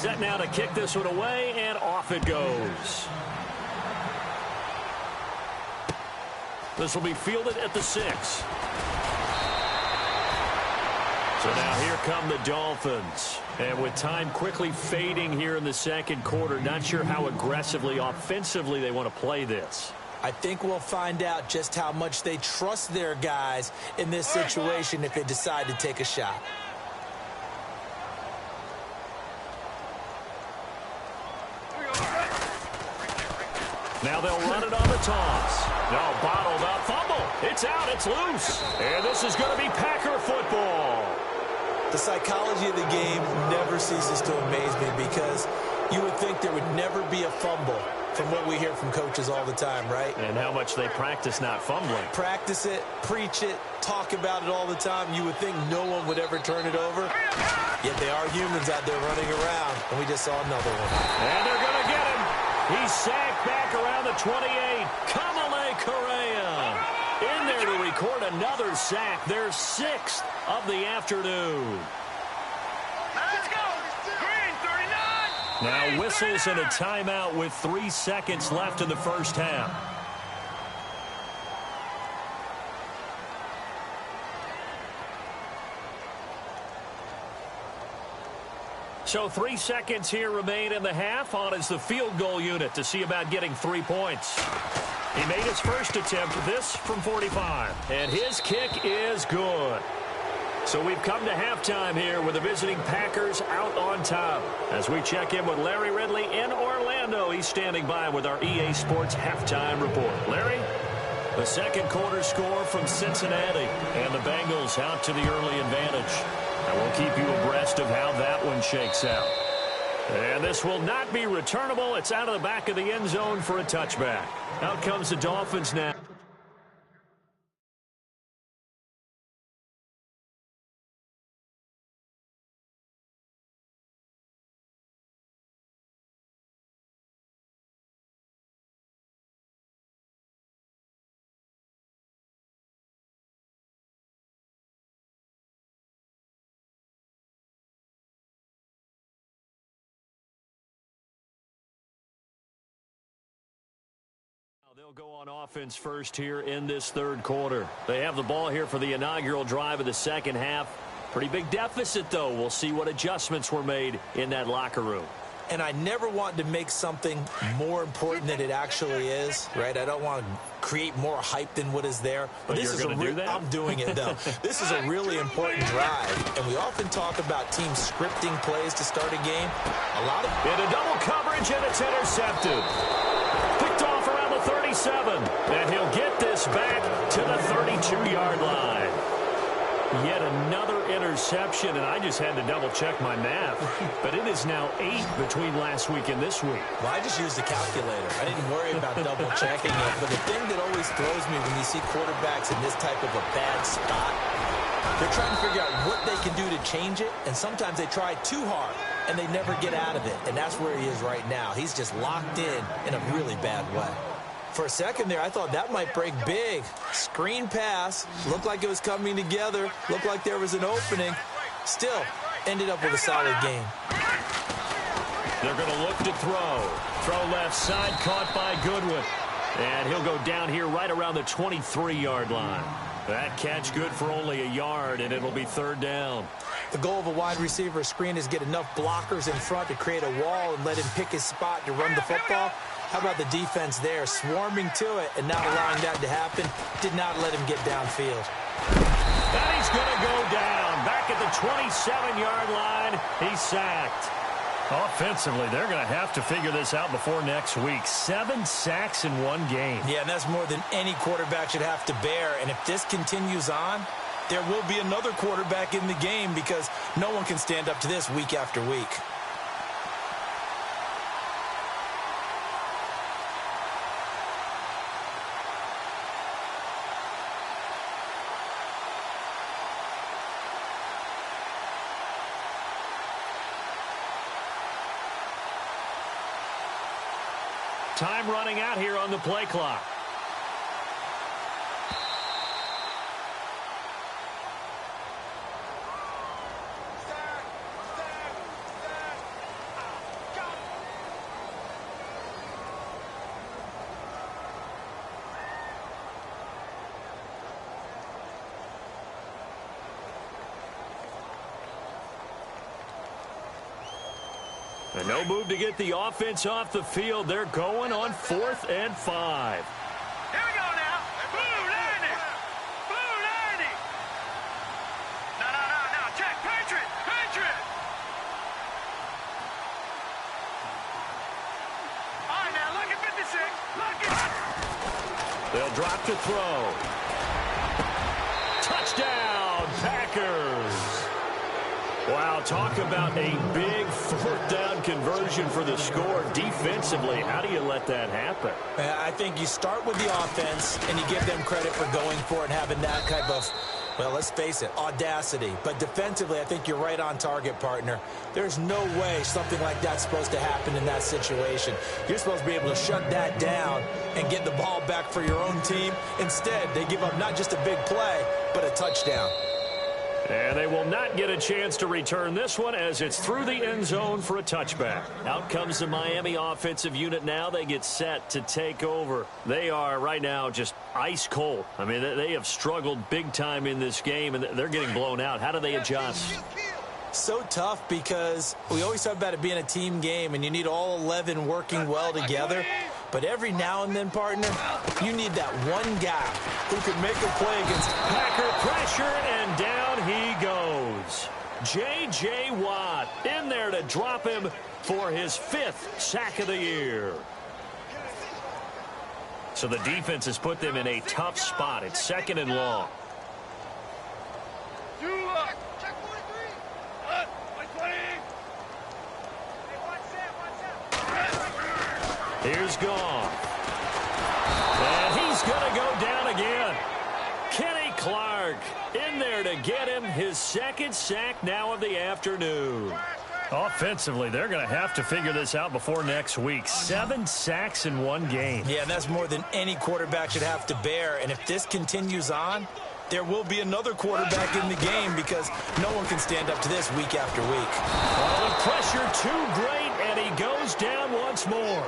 Set now to kick this one away, and off it goes. This will be fielded at the 6. So now here come the Dolphins. And with time quickly fading here in the second quarter, not sure how aggressively, offensively they want to play this. I think we'll find out just how much they trust their guys in this situation if they decide to take a shot. Now they'll run it on the toss. No, bottled up, fumble. It's out, it's loose. And this is going to be Packer football. The psychology of the game never ceases to amaze me because you would think there would never be a fumble from what we hear from coaches all the time, right? And how much they practice not fumbling. Practice it, preach it, talk about it all the time. You would think no one would ever turn it over. Yet they are humans out there running around, and we just saw another one. And they're going to get him. He's sacked back around the 28. Kamale Correa in there to record another sack. Their 6th of the afternoon. Let's go. Green, 39. Now whistles and a timeout with 3 seconds left in the first half. So 3 seconds here remain in the half. On is the field goal unit to see about getting 3 points. He made his first attempt, this from 45. And his kick is good. So we've come to halftime here with the visiting Packers out on top. As we check in with Larry Ridley in Orlando, he's standing by with our EA Sports halftime report. Larry? The second quarter score from Cincinnati, and the Bengals out to the early advantage. And we'll keep you abreast of how that one shakes out. And this will not be returnable. It's out of the back of the end zone for a touchback. Out comes the Dolphins now. They'll go on offense first here in this third quarter. They have the ball here for the inaugural drive of the second half. Pretty big deficit, though. We'll see what adjustments were made in that locker room. And I never want to make something more important than it actually is, right? I don't want to create more hype than what is there. But this is going to do that? I'm doing it, though. This is a really important drive. And we often talk about teams scripting plays to start a game. In a double coverage, and it's intercepted. Picked off around the 37. And he'll get this back to the 32-yard line. Yet another interception, and I just had to double-check my math. But it is now 8 between last week and this week. Well, I just used the calculator. I didn't worry about double-checking it. But the thing that always throws me when you see quarterbacks in this type of a bad spot, they're trying to figure out what they can do to change it, and sometimes they try too hard, and they never get out of it. And that's where he is right now. He's just locked in a really bad way. For a second there, I thought that might break big. Screen pass. Looked like it was coming together. Looked like there was an opening. Still, ended up with a solid game. They're going to look to throw. Throw left side, caught by Goodwin. And he'll go down here right around the 23-yard line. That catch good for only a yard, and it'll be third down. The goal of a wide receiver screen is get enough blockers in front to create a wall and let him pick his spot to run the football. How about the defense there, swarming to it and not allowing that to happen? Did not let him get downfield. And he's going to go down. Back at the 27-yard line, he's sacked. Offensively, they're going to have to figure this out before next week. 7 sacks in one game. Yeah, and that's more than any quarterback should have to bear. And if this continues on, there will be another quarterback in the game because no one can stand up to this week after week. Time running out here on the play clock. And no move to get the offense off the field. They're going on 4th and 5. Here we go now. Blue 90. Blue 90. No. Check. Patriot. All right, now look at 56. Look at. They'll drop to throw. Touchdown, Packers. Wow, talk about a big 4th down conversion for the score. Defensively, how do you let that happen? I think you start with the offense, and you give them credit for going for it and having that type of, well, let's face it, audacity. But defensively, I think you're right on target, partner. There's no way something like that's supposed to happen in that situation. You're supposed to be able to shut that down and get the ball back for your own team. Instead, they give up not just a big play, but a touchdown. And they will not get a chance to return this one as it's through the end zone for a touchback. Out comes the Miami offensive unit now. They get set to take over. They are right now just ice cold. I mean, they have struggled big time in this game, and they're getting blown out. How do they adjust? So tough because we always talk about it being a team game, and you need all 11 working well together. But every now and then, partner, you need that one guy who can make a play against Packer pressure, and down he goes. J.J. Watt in there to drop him for his 5th sack of the year. So the defense has put them in a tough spot. It's 2nd and long. Check 43. White 20. Here's Goff. And he's going to go down again. Kenny Clark in there to get him his 2nd sack now of the afternoon. Offensively, they're going to have to figure this out before next week. 7 sacks in one game. Yeah, and that's more than any quarterback should have to bear. And if this continues on, there will be another quarterback in the game because no one can stand up to this week after week. Oh, the pressure too great, and he goes down once more.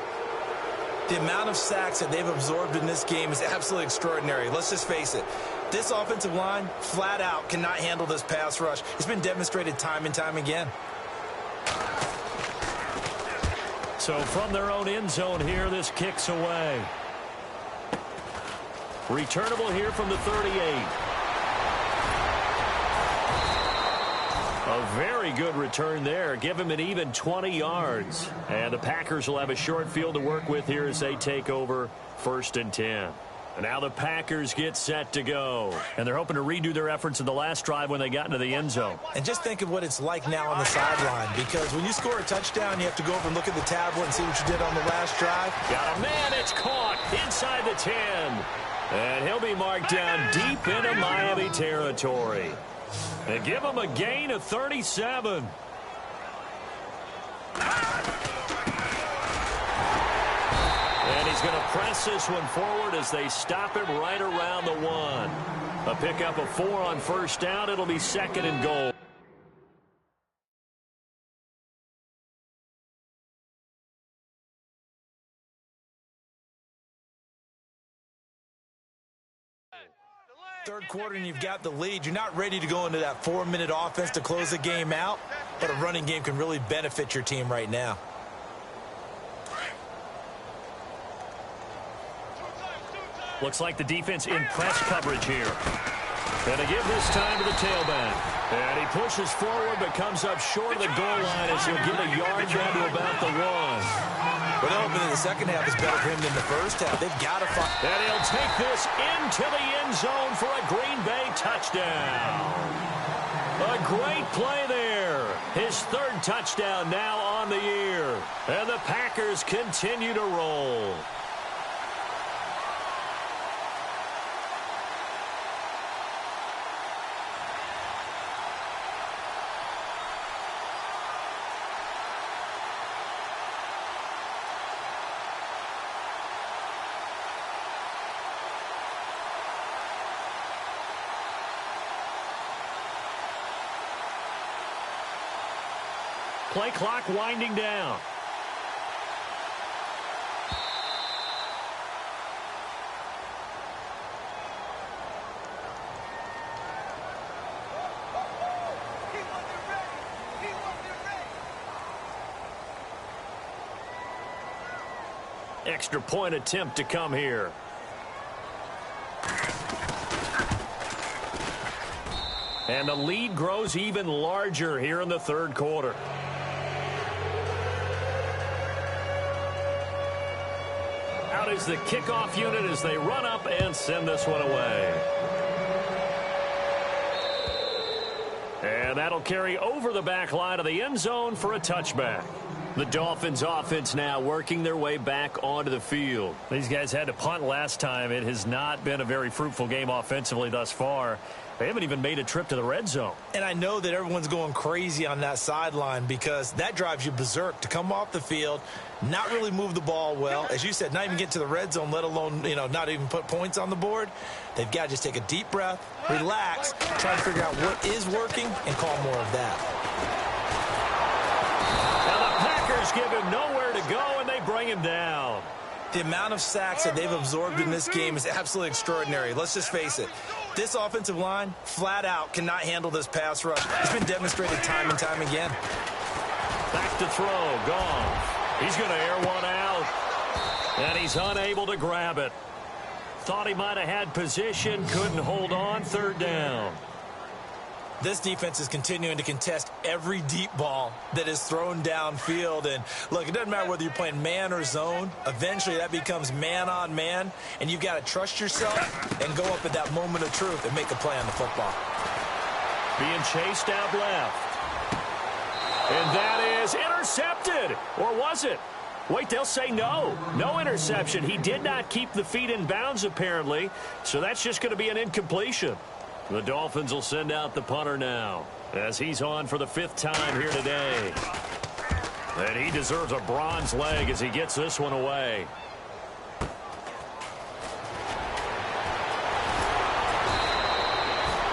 The amount of sacks that they've absorbed in this game is absolutely extraordinary. Let's just face it. This offensive line, flat out, cannot handle this pass rush. It's been demonstrated time and time again. So from their own end zone here, this kicks away. Returnable here from the 38. A very good return there. Give him an even 20 yards. And the Packers will have a short field to work with here as they take over 1st and 10. And now the Packers get set to go. And they're hoping to redo their efforts in the last drive when they got into the end zone. And just think of what it's like now on the sideline, because when you score a touchdown, you have to go over and look at the tablet and see what you did on the last drive. Got a man, it's caught inside the 10. And he'll be marked down deep into Miami territory. And give him a gain of 37. And he's going to press this one forward as they stop him right around the 1. A pickup of 4 on 1st down. It'll be 2nd and goal. Third quarter and you've got the lead. You're not ready to go into that 4-minute offense to close the game out, but a running game can really benefit your team right now. Looks like the defense in press coverage here. And they give this time to the tailback. And he pushes forward but comes up short of the goal line as he'll get a yard down to about the 1. But they're hoping that the second half is better for him than the first half. They've got to find. And he'll take this into the end zone for a Green Bay touchdown. A great play there. His 3rd touchdown now on the year. And the Packers continue to roll. Play clock winding down. extra point attempt to come here. And the lead grows even larger here in the third quarter. Out is the kickoff unit as they run up and send this one away. And that'll carry over the back line of the end zone for a touchback. The Dolphins offense now working their way back onto the field. These guys had to punt last time. It has not been a very fruitful game offensively thus far. They haven't even made a trip to the red zone. And I know that everyone's going crazy on that sideline because that drives you berserk to come off the field, not really move the ball well. As you said, not even get to the red zone, let alone, not even put points on the board. They've got to just take a deep breath, relax, try to figure out what is working, and call more of that. Now the Packers give him nowhere to go, and they bring him down. The amount of sacks that they've absorbed in this game is absolutely extraordinary. Let's just face it. This offensive line, flat out, cannot handle this pass rush. It's been demonstrated time and time again. Back to throw, gone. He's going to air one out, and he's unable to grab it. Thought he might have had position, couldn't hold on, third down. This defense is continuing to contest every deep ball that is thrown downfield. And, look, it doesn't matter whether you're playing man or zone. Eventually, that becomes man-on-man, and you've got to trust yourself and go up at that moment of truth and make a play on the football. Being chased out left. And that is intercepted. Or was it? Wait, they'll say no. No interception. He did not keep the feet in bounds, apparently, so that's just going to be an incompletion. The Dolphins will send out the punter now as he's on for the 5th time here today. And he deserves a bronze leg as he gets this one away.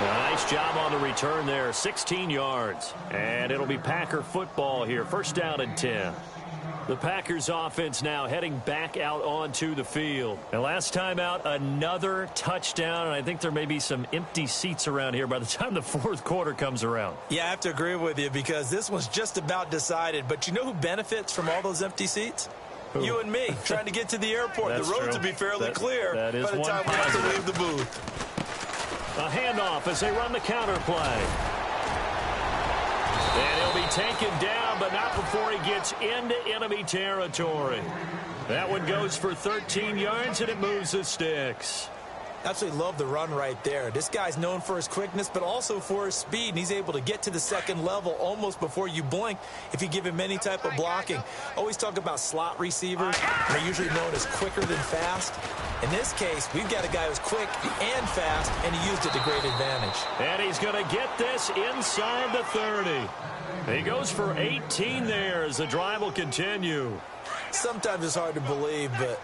Nice job on the return there, 16 yards. And it'll be Packer football here, 1st down and 10. The Packers offense now heading back out onto the field. And last time out, another touchdown. And I think there may be some empty seats around here by the time the 4th quarter comes around. Yeah, I have to agree with you because this one's just about decided. But you know who benefits from all those empty seats? Who? You and me, trying to get to the airport. The roads will be fairly clear by the time we have to leave the booth. A handoff as they run the counter play. And he'll be taken down, but not before he gets into enemy territory. That one goes for 13 yards, and it moves the sticks. Absolutely love the run right there. This guy's known for his quickness, but also for his speed, and he's able to get to the 2nd level almost before you blink if you give him any type of blocking. Always talk about slot receivers. They're usually known as quicker than fast. In this case, we've got a guy who's quick and fast, and he used it to great advantage. And he's going to get this inside the 30. He goes for 18 there as the drive will continue. Sometimes it's hard to believe, but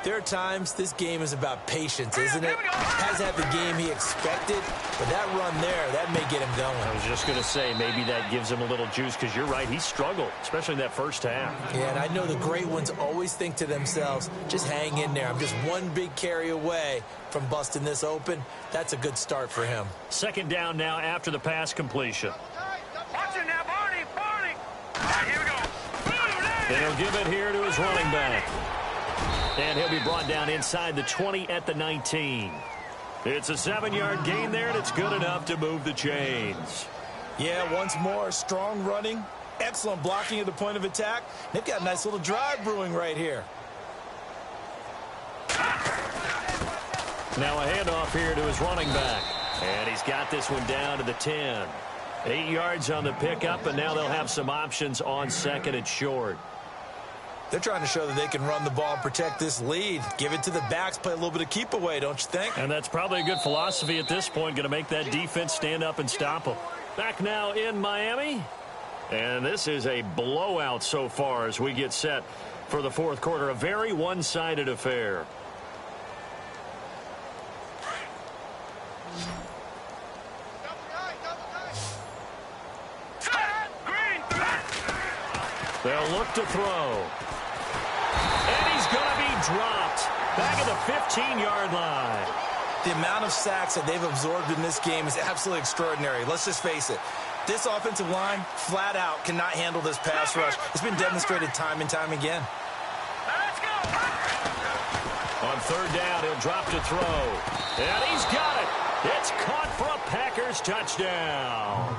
there are times this game is about patience, isn't it? Has had the game he expected, but that run there, that may get him going. I was just going to say, maybe that gives him a little juice because you're right, he struggled, especially in that first half. Yeah, and I know the great ones always think to themselves, just hang in there. I'm just one big carry away from busting this open. That's a good start for him. 2nd down now after the pass completion. Watch it now, Barney, Barney. All right, here we go. And he'll give it here to his running back. And he'll be brought down inside the 20 at the 19. It's a 7-yard gain there, and it's good enough to move the chains. Yeah, once more, strong running, excellent blocking at the point of attack. They've got a nice little drive brewing right here. Now a handoff here to his running back. And he's got this one down to the 10. 8 yards on the pickup, and now they'll have some options on 2nd and short. They're trying to show that they can run the ball and protect this lead. Give it to the backs, play a little bit of keep away, don't you think? And that's probably a good philosophy at this point, going to make that defense stand up and stop them. Back now in Miami. And this is a blowout so far as we get set for the 4th quarter. A very one-sided affair. They'll look to throw. And he's going to be dropped back at the 15-yard line. The amount of sacks that they've absorbed in this game is absolutely extraordinary. Let's just face it. This offensive line, flat out, cannot handle this pass rush. It's been demonstrated time and time again. Let's go. On third down, he'll drop to throw. And he's got it. It's caught for a Packers touchdown.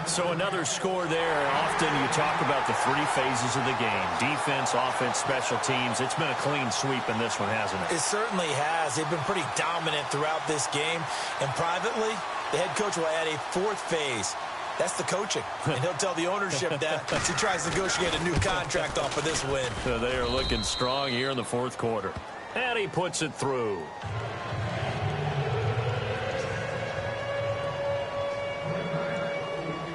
So another score there. Often you talk about the three phases of the game. Defense, offense, special teams. It's been a clean sweep in this one, hasn't it? It certainly has. They've been pretty dominant throughout this game. And privately, the head coach will add a fourth phase. That's the coaching. And he'll tell the ownership that as he tries to negotiate a new contract off of this win. So they are looking strong here in the fourth quarter. And he puts it through.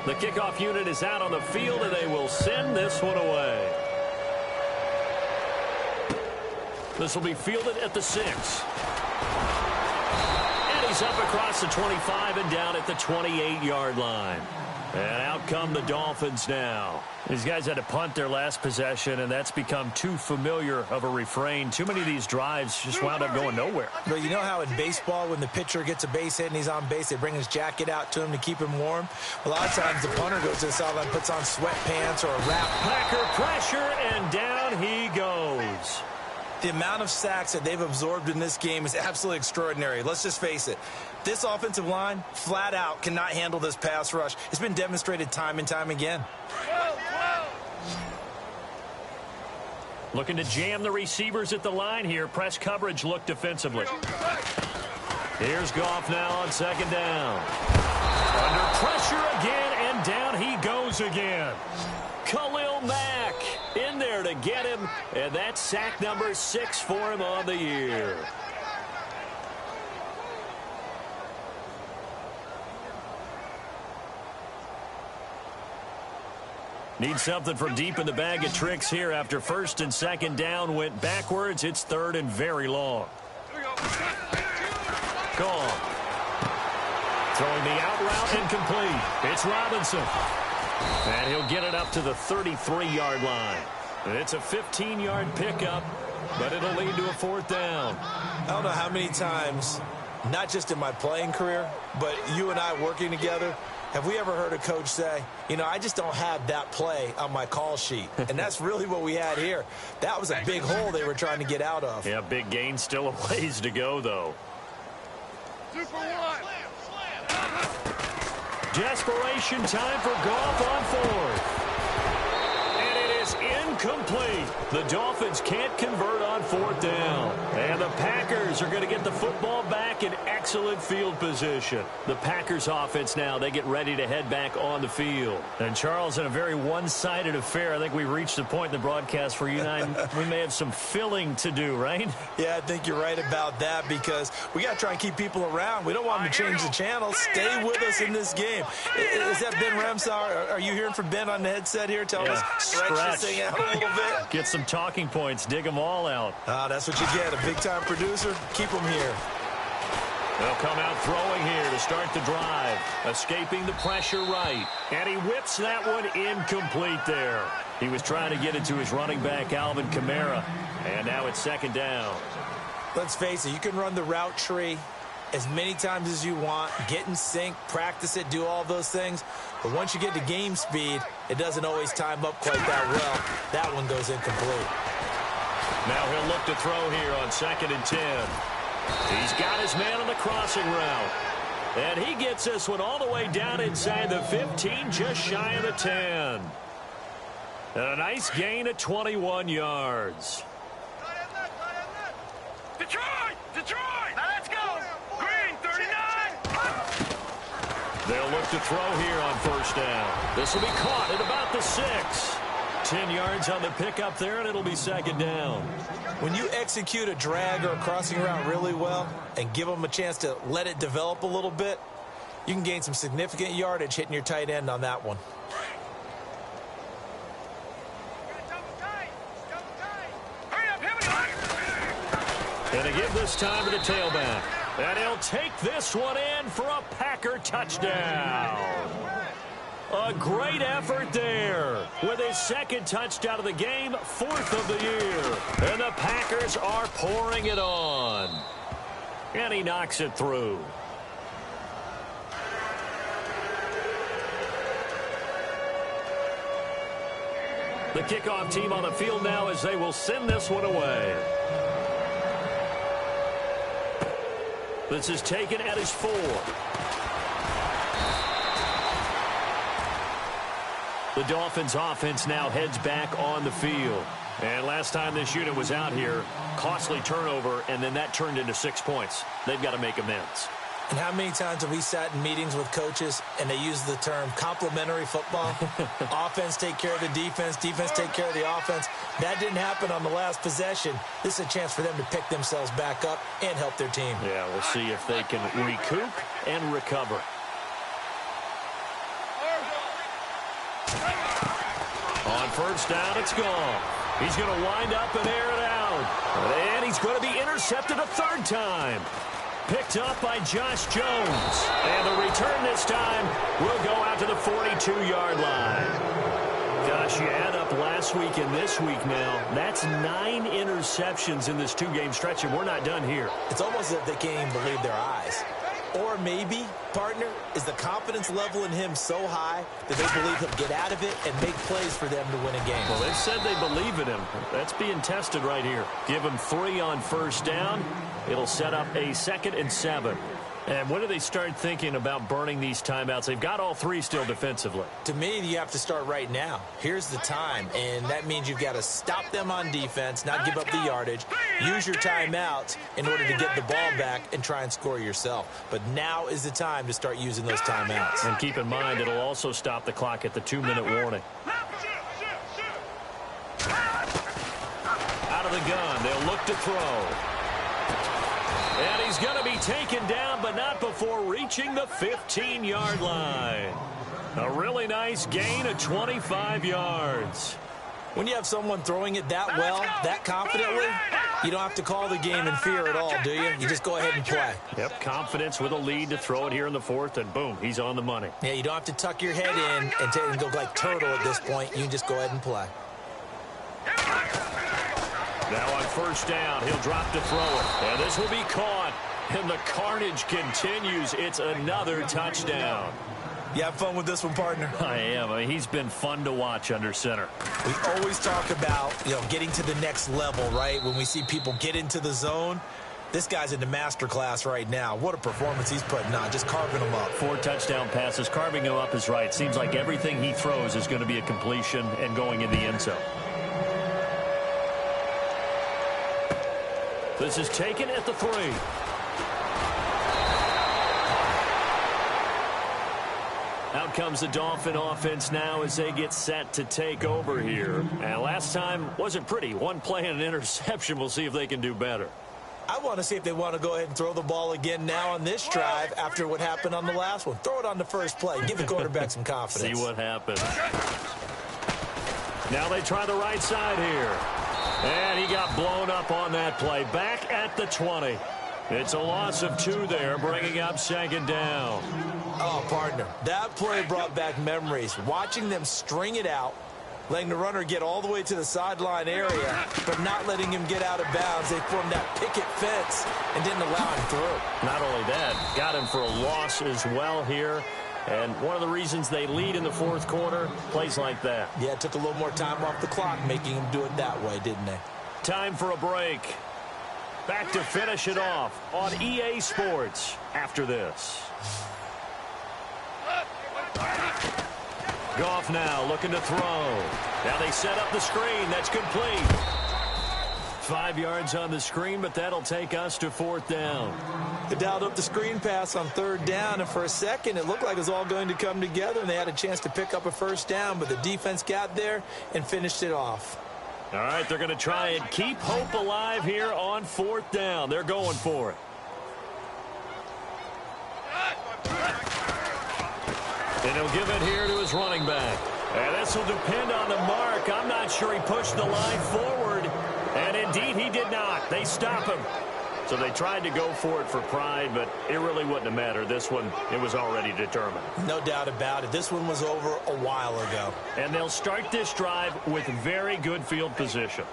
The kickoff unit is out on the field, and they will send this one away. This will be fielded at the 6. And he's up across the 25 and down at the 28-yard line. And out come the Dolphins now. These guys had to punt their last possession, and that's become too familiar of a refrain. Too many of these drives just wound up going nowhere. But you know how in baseball, when the pitcher gets a base hit and he's on base, they bring his jacket out to him to keep him warm? A lot of times the punter goes to the sideline, puts on sweatpants or a wrap. Packer pressure, and down he goes. The amount of sacks that they've absorbed in this game is absolutely extraordinary. Let's just face it. This offensive line, flat out, cannot handle this pass rush. It's been demonstrated time and time again. Looking to jam the receivers at the line here. Press coverage look defensively. Here's Goff now on second down. Under pressure again, and down he goes again. Khalil Mack in there to get him, and that's sack number 6 for him on the year. Need something from deep in the bag of tricks here after first and second down went backwards. It's third and very long. Gone. Throwing the out route incomplete. It's Robinson. And he'll get it up to the 33-yard line. And it's a 15-yard pickup, but it'll lead to a fourth down. I don't know how many times, not just in my playing career, but you and I working together, have we ever heard a coach say, you know, I just don't have that play on my call sheet. And that's really what we had here. That was a big hole they were trying to get out of. Yeah, big gain, still a ways to go, though. Desperation time for Goff on fourth. And it is incomplete. The Dolphins can't convert on fourth down. And the Packers are going to get the football back in excellent field position. The Packers offense now, they get ready to head back on the field. And Charles, in a very one-sided affair, I think we've reached the point in the broadcast where you and I, we may have some filling to do, right? Yeah, I think you're right about that because we got to try and keep people around. We don't want them to change the channel. Stay with us in this game. Is that Ben Ramsar? Are you hearing from Ben on the headset here? Tell us, stretch this thing out a little bit. Get some talking points. Dig them all out. That's what you get. A big-time producer. Keep them here. They'll come out throwing here to start the drive. Escaping the pressure right. And he whips that one incomplete there. He was trying to get it to his running back, Alvin Kamara. And now it's second down. Let's face it, you can run the route tree as many times as you want, get in sync, practice it, do all those things. But once you get to game speed, it doesn't always time up quite that well. That one goes incomplete. Now he'll look to throw here on 2nd and 10. He's got his man on the crossing route. And he gets this one all the way down inside the 15, just shy of the 10. And a nice gain of 21 yards. Detroit! Detroit! Now let's go! Green, 39! They'll look to throw here on first down. This will be caught at about the 6. 10 yards on the pickup there, and it'll be second down. When you execute a drag or a crossing route really well and give them a chance to let it develop a little bit, you can gain some significant yardage hitting your tight end on that one. And to give this time to the tailback. And he'll take this one in for a Packer touchdown. A great effort there with his second touchdown of the game, 4th of the year. And the Packers are pouring it on. And he knocks it through. The kickoff team on the field now as they will send this one away. This is taken at his 4. The Dolphins offense now heads back on the field. And last time this unit was out here, costly turnover, and then that turned into 6 points. They've got to make amends. And how many times have we sat in meetings with coaches and they use the term complementary football? Offense take care of the defense, defense take care of the offense. That didn't happen on the last possession. This is a chance for them to pick themselves back up and help their team. Yeah, we'll see if they can recoup and recover. On first down, it's gone. He's going to wind up and air it out. And he's going to be intercepted a third time. Picked up by Josh Jones. And the return this time will go out to the 42-yard line. Gosh, you add up last week and this week now. That's 9 interceptions in this 2-game stretch, and we're not done here. It's almost as if they can't even believe their eyes. Or maybe, partner, is the confidence level in him so high that they believe he'll get out of it and make plays for them to win a game. Well, they've said they believe in him. That's being tested right here. Give him 3 on first down. It'll set up a 2nd and 7. And when do they start thinking about burning these timeouts? They've got all 3 still defensively. To me, you have to start right now. Here's the time, and that means you've got to stop them on defense, not give up the yardage, use your timeouts in order to get the ball back and try and score yourself. But now is the time to start using those timeouts. And keep in mind, it'll also stop the clock at the 2-minute warning. Out of the gun, they'll look to throw. And he's going to be taken down, but not before reaching the 15-yard line. A really nice gain of 25 yards. When you have someone throwing it that well, that confidently, you don't have to call the game in fear at all, do you? You just go ahead and play. Yep, confidence with a lead to throw it here in the 4th, and boom, he's on the money. Yeah, you don't have to tuck your head in and go like turtle at this point. You can just go ahead and play. Now on first down, he'll drop to throw it. And this will be caught. And the carnage continues. It's another touchdown. You have fun with this one, partner? I am. I mean, he's been fun to watch under center. We always talk about, getting to the next level, right? When we see people get into the zone, this guy's in the master class right now. What a performance he's putting on, just carving them up. 4 touchdown passes. Carving them up is right. Seems like everything he throws is going to be a completion and going in the end zone. This is taken at the 3. Out comes the Dolphin offense now as they get set to take over here. And last time wasn't pretty. 1 play and an interception. We'll see if they can do better. I want to see if they want to go ahead and throw the ball again now on this drive after what happened on the last one. Throw it on the first play. Give the quarterback some confidence. See what happens. Now they try the right side here. And he got blown up on that play. Back at the 20. It's a loss of 2 there, bringing up 2nd down. Oh, partner, that play brought back memories. Watching them string it out, letting the runner get all the way to the sideline area, but not letting him get out of bounds. They formed that picket fence and didn't allow him through. Not only that, got him for a loss as well here. And one of the reasons they lead in the 4th quarter, plays like that. Yeah, it took a little more time off the clock, making him do it that way, didn't they? Time for a break. Back to finish it off on EA Sports after this. Goff now looking to throw. Now they set up the screen. That's complete. 5 yards on the screen, but that'll take us to 4th down. They dialed up the screen pass on 3rd down, and for a second it looked like it was all going to come together, and they had a chance to pick up a first down, but the defense got there and finished it off. All right, they're going to try and keep hope alive here on 4th down. They're going for it. And he'll give it here to his running back. And this will depend on the mark. I'm not sure he pushed the line forward. And indeed, he did not. They stop him. So they tried to go for it for pride, but it really wouldn't have mattered. This one, it was already determined. No doubt about it. This one was over a while ago. And they'll start this drive with very good field position.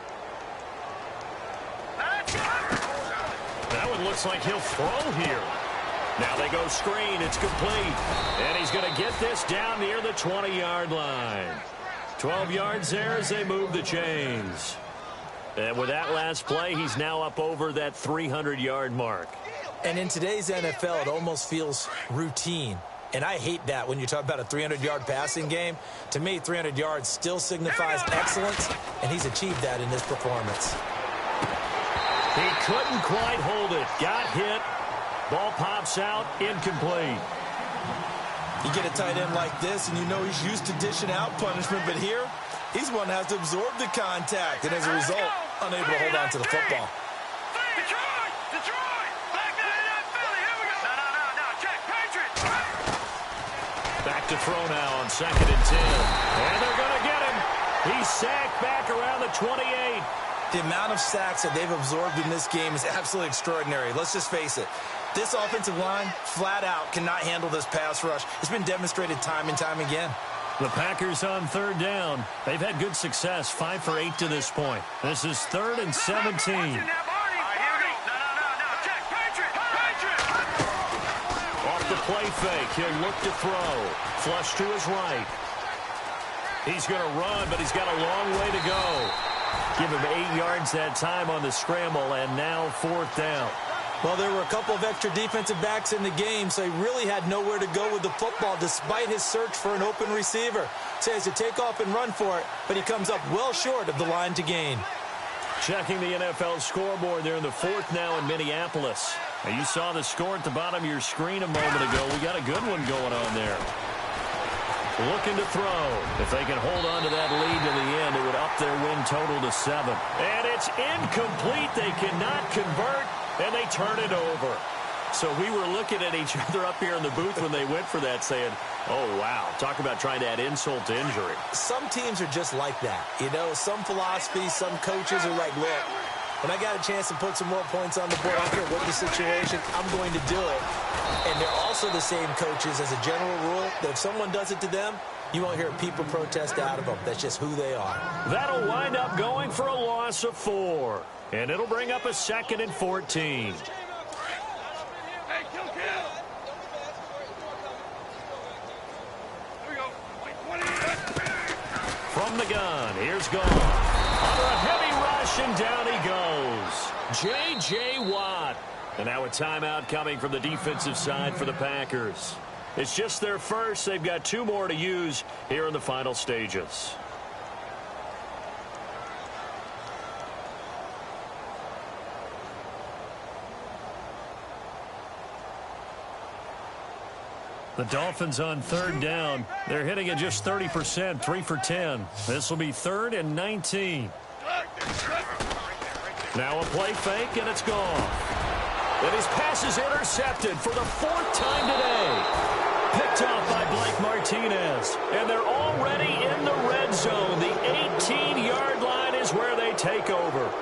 That one looks like he'll throw here. Now they go screen. It's complete. And he's going to get this down near the 20-yard line. 12 yards there as they move the chains. And with that last play, he's now up over that 300-yard mark. And in today's NFL, it almost feels routine. And I hate that when you talk about a 300-yard passing game. To me, 300 yards still signifies excellence, and he's achieved that in this performance. He couldn't quite hold it. Got hit. Ball pops out. Incomplete. You get a tight end like this, and you know he's used to dishing out punishment, but here, he's one that has to absorb the contact, and as a result, unable to hold on to the football. Detroit! Back that Philly. Here we go. No. Check. Patriots. Back to throw now on 2nd and 10. And they're going to get him. He's sacked back around the 28. The amount of sacks that they've absorbed in this game is absolutely extraordinary. Let's just face it. This offensive line, flat out, cannot handle this pass rush. It's been demonstrated time and time again. The Packers on 3rd down. They've had good success, 5 for 8 to this point. This is 3rd and 17. All right, here we go. No. Check. Patriots. Off the play fake. He'll look to throw. Flush to his right. He's going to run, but he's got a long way to go. Give him 8 yards that time on the scramble, and now 4th down. Well, there were a couple of extra defensive backs in the game, so he really had nowhere to go with the football despite his search for an open receiver. So he has to take off and run for it, but he comes up well short of the line to gain. Checking the NFL scoreboard there in the 4th now in Minneapolis. Now you saw the score at the bottom of your screen a moment ago. We got a good one going on there. Looking to throw. If they can hold on to that lead to the end, it would up their win total to 7. And it's incomplete. They cannot convert, and they turn it over. So we were looking at each other up here in the booth when they went for that saying, oh, wow, talk about trying to add insult to injury. Some teams are just like that. You know, some philosophies, some coaches are like, look, when I got a chance to put some more points on the board, I don't care what the situation, I'm going to do it. And they're also the same coaches as a general rule that if someone does it to them, you won't hear people protest out of them. That's just who they are. That'll wind up going for a loss of 4. And it'll bring up a 2nd and 14. Hey, kill. Here we go. 20. From the gun, here's Gone. Under a heavy rush, and down he goes. J.J. Watt. And now a timeout coming from the defensive side for the Packers. It's just their first. They've got 2 more to use here in the final stages. The Dolphins on 3rd down. They're hitting it just 30%, 3 for 10. This will be 3rd and 19. Now a play fake, and it's gone. And his pass is intercepted for the 4th time today. Picked off by Blake Martinez. And they're already in the red zone. The 18-yard line is where they take over.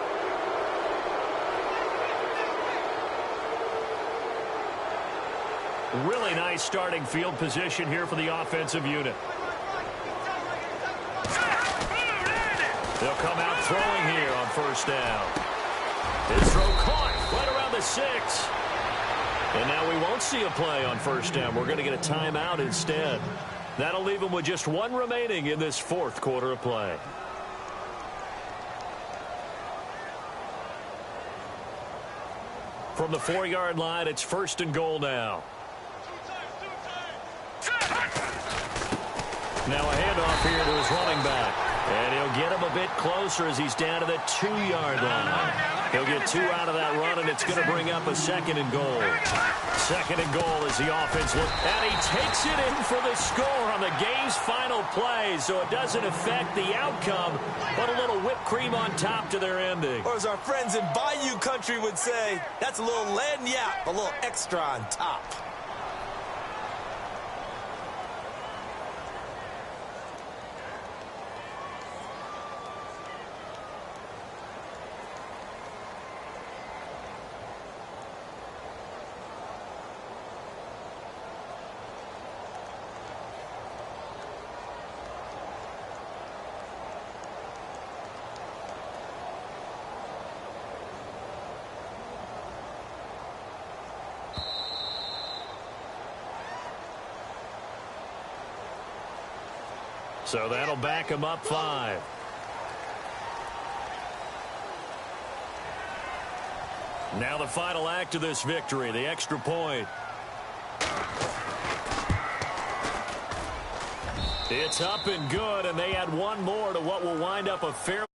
Really nice starting field position here for the offensive unit. They'll come out throwing here on 1st down. His throw caught right around the 6. And now we won't see a play on 1st down. We're going to get a timeout instead. That'll leave them with just 1 remaining in this 4th quarter of play. From the 4-yard line, it's 1st and goal now. Now a handoff here to his running back. And he'll get him a bit closer as he's down to the 2-yard line. He'll get 2 out of that run, and it's going to bring up a 2nd and goal. 2nd and goal as the offense looks. And he takes it in for the score on the game's final play, so it doesn't affect the outcome, but a little whipped cream on top to their ending. Or as our friends in Bayou Country would say, that's a little lagniappe, a little extra on top. So that'll back him up 5. Now the final act of this victory, the extra point. It's up and good, and they add one more to what will wind up a fair